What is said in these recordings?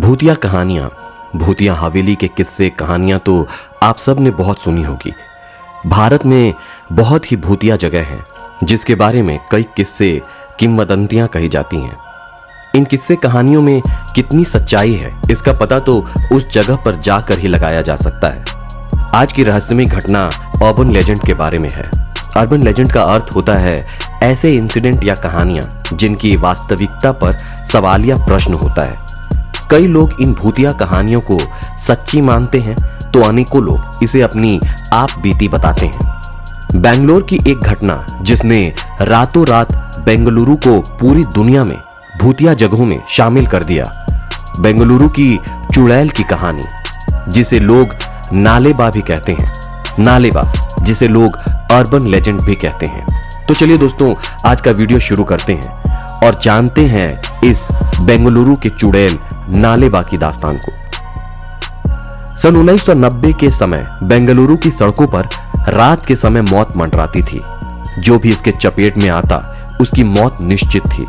भूतिया कहानियां, भूतिया हवेली के किस्से कहानियां तो आप सब ने बहुत सुनी होगी। भारत में बहुत ही भूतिया जगह है जिसके बारे में कई किस्से किंवदंतियां कही जाती हैं। इन किस्से कहानियों में कितनी सच्चाई है इसका पता तो उस जगह पर जाकर ही लगाया जा सकता है। आज की रहस्यमय घटना अर्बन लेजेंड के बारे में है। अर्बन लेजेंड का अर्थ होता है ऐसे इंसिडेंट या कहानियां जिनकी वास्तविकता पर सवालिया प्रश्न होता है। कई लोग इन भूतिया कहानियों को सच्ची मानते हैं तो अनेकों लोग इसे अपनी आप बीती बताते हैं। बेंगलोर की एक घटना जिसने रातों रात बेंगलुरु को पूरी दुनिया में भूतिया जगहों में शामिल कर दिया। बेंगलुरु की चुड़ैल की कहानी, जिसे लोग नालेबा भी कहते हैं। नालेबा जिसे लोग अर्बन लेजेंड भी कहते हैं। तो चलिए दोस्तों, आज का वीडियो शुरू करते हैं और जानते हैं इस बेंगलुरु के चुड़ैल नालेबा की दास्तान को। सन 1990 के समय बेंगलुरु की सड़कों पर रात के समय मौत मंडराती थी। जो भी इसके चपेट में आता उसकी मौत निश्चित थी।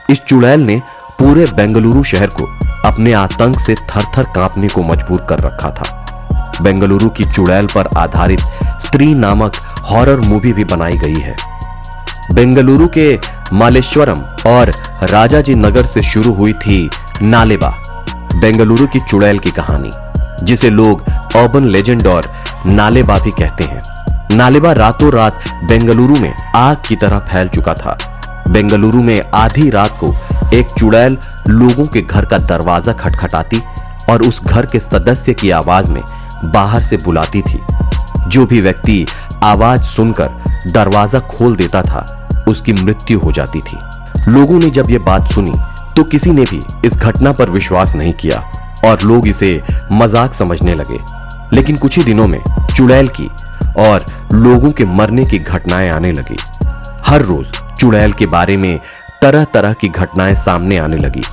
इस चुड़ैल ने पूरे बेंगलुरु शहर को अपने आतंक से थर-थर कांपने को मजबूर कर रखा था। बेंगलुरु की चुड़ैल पर आधारित स्त्री नामक हॉरर मूवी भी बनाई गई है। बेंगलुरु के मालेश्वरम और राजाजी नगर से शुरू हुई थी नालेबा, बेंगलुरु की चुड़ैल की कहानी, जिसे लोग अर्बन लेजेंड और नालेबा भी कहते हैं। नालेबा रातों रात बेंगलुरु में आग की तरह फैल चुका था। बेंगलुरु में आधी रात को एक चुड़ैल लोगों के घर का दरवाजा खटखटाती और उस घर के सदस्य की आवाज में बाहर से बुलाती थी। जो भी व्यक्ति आवाज सुनकर दरवाजा खोल देता था उसकी मृत्यु हो जाती थी। लोगों ने जब यह बात सुनी तो किसी ने भी इस घटना पर विश्वास नहीं किया और लोग इसे मजाक समझने लगे। लेकिन कुछ ही दिनों में चुड़ैल की और लोगों के मरने की घटनाएं आने लगी। हर रोज चुड़ैल के बारे में तरह तरह की घटनाएं सामने आने लगी।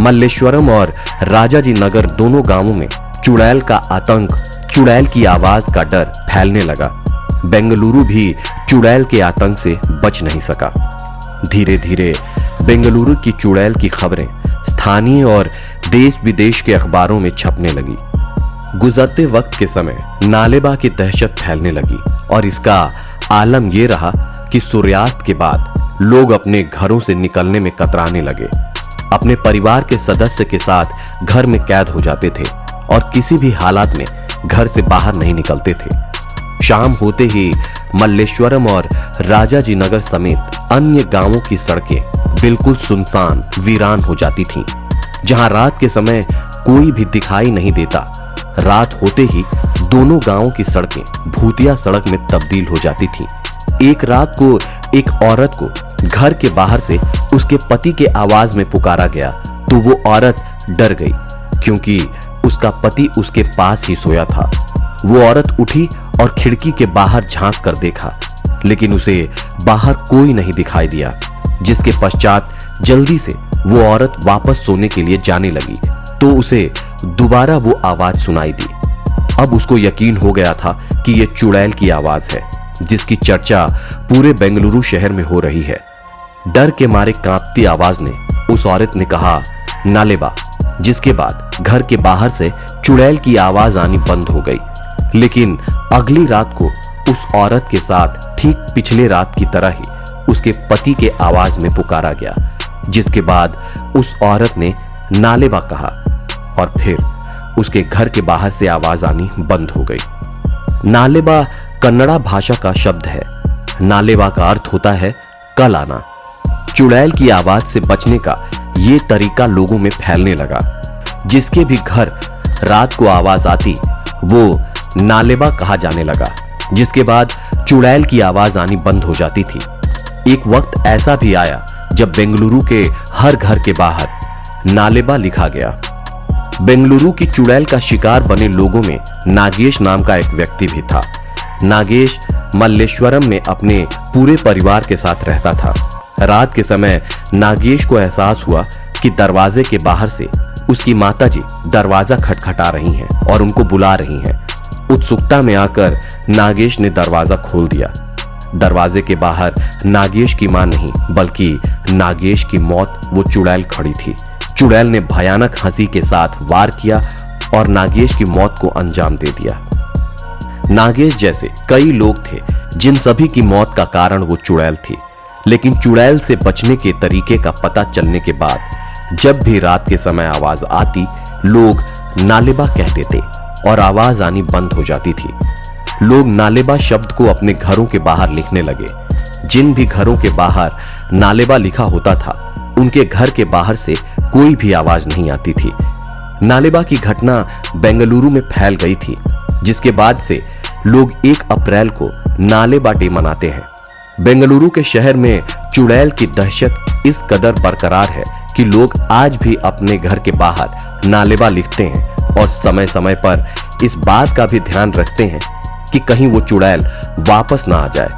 मल्लेश्वरम और राजाजी नगर दोनों गांवों में चुड़ैल का आतंक, चुड़ैल की आवाज का डर फैलने लगा। बेंगलुरु भी चुड़ैल के आतंक से बच नहीं सका। धीरे धीरे बेंगलुरु की चुड़ैल की खबरें स्थानीय और देश विदेश के अखबारों में छपने लगी। गुजरते वक्त के समय नालेबा की दहशत फैलने लगी और इसका आलम यह रहा कि सूर्यास्त के बाद लोग अपने घरों से निकलने में कतराने लगे। अपने परिवार के सदस्य के साथ घर में कैद हो जाते थे और किसी भी हालात में घर से बाहर नहीं निकलते थे। शाम होते ही मल्लेश्वरम और राजाजी नगर समेत अन्य गांवों की सड़कें बिल्कुल सुनसान वीरान हो जाती थीं। जहां रात के समय कोई भी दिखाई नहीं देता, रात होते ही दोनों गांवों की सड़कें भूतिया सड़क में तब्दील हो जाती थीं। एक रात को एक औरत को घर के बाहर से उसके पति के आवाज में पुकारा गया तो वो औरत डर गई क्योंकि उसका पति उसके पास ही सोया था। वो औरत उठी और खिड़की के बाहर झांक कर देखा, लेकिन उसे बाहर कोई नहीं दिखाई दिया। जिसके पश्चात जल्दी से वो औरत वापस सोने के लिए जाने लगी तो उसे दोबारा वो आवाज सुनाई दी। अब उसको यकीन हो गया था कि ये चुड़ैल की आवाज है जिसकी चर्चा पूरे बेंगलुरु शहर में हो रही है। डर के मारे कांपती आवाज ने उस औरत ने कहा नालेबा, जिसके बाद घर के बाहर से चुड़ैल की आवाज आनी बंद हो गई। लेकिन अगली रात को उस औरत के साथ ठीक पिछले रात की तरह ही उसके पति के आवाज में पुकारा गया, जिसके बाद उस औरत ने नालेबा कहा और फिर उसके घर के बाहर से आवाज आनी बंद हो गई। नालेबा कन्नड़ा भाषा का शब्द है। नालेबा का अर्थ होता है कल आना। चुड़ैल की आवाज से बचने का ये तरीका लोगों में फैलने लगा। जिसके भी घर रात को आवाज आती वो नालेबा कहा जाने लगा, जिसके बाद चुड़ैल की आवाज आनी बंद हो जाती थी। एक वक्त ऐसा भी आया जब बेंगलुरु के हर घर के बाहर नालेबा लिखा गया। बेंगलुरु की चुड़ैल का शिकार बने लोगों में नागेश नाम का एक व्यक्ति भी था। नागेश मल्लेश्वरम में अपने पूरे परिवार के साथ रहता था। रात के समय नागेश को एहसास हुआ कि दरवाजे के बाहर से उसकी माताजी दरवाजा खटखटा रही हैं और उनको बुला रही हैं। उत्सुकता में आकर नागेश ने दरवाजा खोल दिया। दरवाजे के बाहर नागेश की मां नहीं बल्कि नागेश की मौत वो चुड़ैल खड़ी थी। चुड़ैल ने भयानक हंसी के साथ वार किया और नागेश की मौत को अंजाम दे दिया। नागेश जैसे कई लोग थे जिन सभी की मौत का कारण वो चुड़ैल थी, लेकिन चुड़ैल से बचने के तरीके का पता चलने के बाद जब भी रात के समय आवाज आती, लोग नालेबा कहते थे और आवाज आनी बंद हो जाती थी। लोग नालेबा शब्द को अपने घरों के बाहर लिखने लगे। जिन भी घरों के बाहर नालेबा लिखा होता था, उनके घर के बाहर से कोई भी आवाज नहीं आती थी। नालेबा की घटना बेंगलुरु में फैल गई थी, जिसके बाद से लोग 1 अप्रैल को नालेबा डे मनाते हैं। बेंगलुरु के शहर में चुड़ैल की दहशत इस कदर बरकरार है कि लोग आज भी अपने घर के बाहर नालेबा लिखते हैं और समय समय पर इस बात का भी ध्यान रखते हैं कि कहीं वो चुड़ैल वापस ना आ जाए।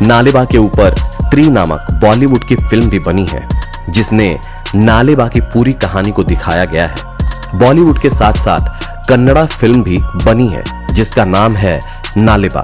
नालेबा के ऊपर स्त्री नामक बॉलीवुड की फिल्म भी बनी है, जिसने नालेबा की पूरी कहानी को दिखाया गया है। बॉलीवुड के साथ साथ कन्नड़ा फिल्म भी बनी है जिसका नाम है नालेबा।